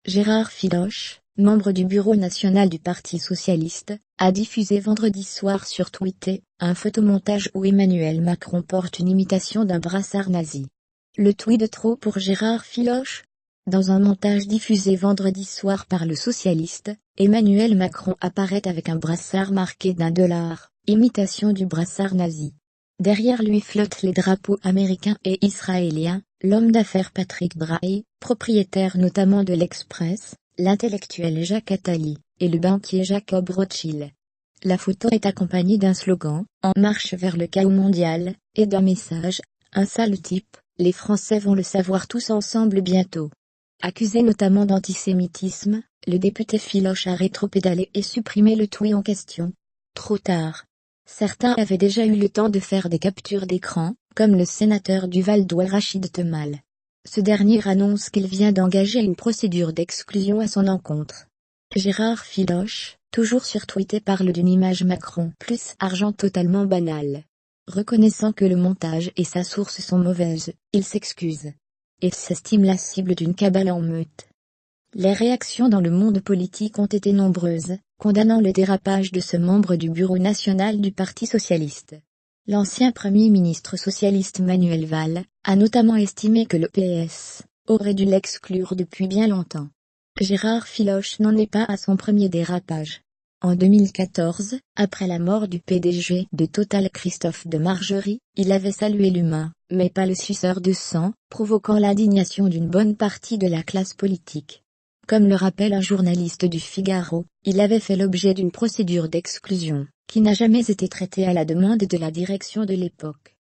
Gérard Filoche, membre du bureau national du Parti socialiste, a diffusé vendredi soir sur Twitter un photomontage où Emmanuel Macron porte une imitation d'un brassard nazi. Le tweet de trop pour Gérard Filoche? Dans un montage diffusé vendredi soir par le socialiste, Emmanuel Macron apparaît avec un brassard marqué $1, imitation du brassard nazi. Derrière lui flottent les drapeaux américains et israéliens, l'homme d'affaires Patrick Drahi, propriétaire notamment de l'Express, l'intellectuel Jacques Attali, et le banquier Jacob Rothschild. La photo est accompagnée d'un slogan, En marche vers le chaos mondial, et d'un message, un sale type, les Français vont le savoir tous ensemble bientôt. Accusé notamment d'antisémitisme, le député Filoche a rétropédalé et supprimé le tweet en question. Trop tard. Certains avaient déjà eu le temps de faire des captures d'écran, comme le sénateur du Val-d'Oise Rachid Temal. Ce dernier annonce qu'il vient d'engager une procédure d'exclusion à son encontre. Gérard Filoche, toujours sur Twitter, parle d'une image Macron plus argent totalement banale. Reconnaissant que le montage et sa source sont mauvaises, il s'excuse. Et s'estime la cible d'une cabale en meute. Les réactions dans le monde politique ont été nombreuses, condamnant le dérapage de ce membre du bureau national du Parti socialiste. L'ancien Premier ministre socialiste Manuel Valls a notamment estimé que le PS aurait dû l'exclure depuis bien longtemps. Gérard Filoche n'en est pas à son premier dérapage. En 2014, après la mort du PDG de Total Christophe de Margerie, il avait salué l'humain, mais pas le suceur de sang, provoquant l'indignation d'une bonne partie de la classe politique. Comme le rappelle un journaliste du Figaro, il avait fait l'objet d'une procédure d'exclusion, qui n'a jamais été traitée à la demande de la direction de l'époque.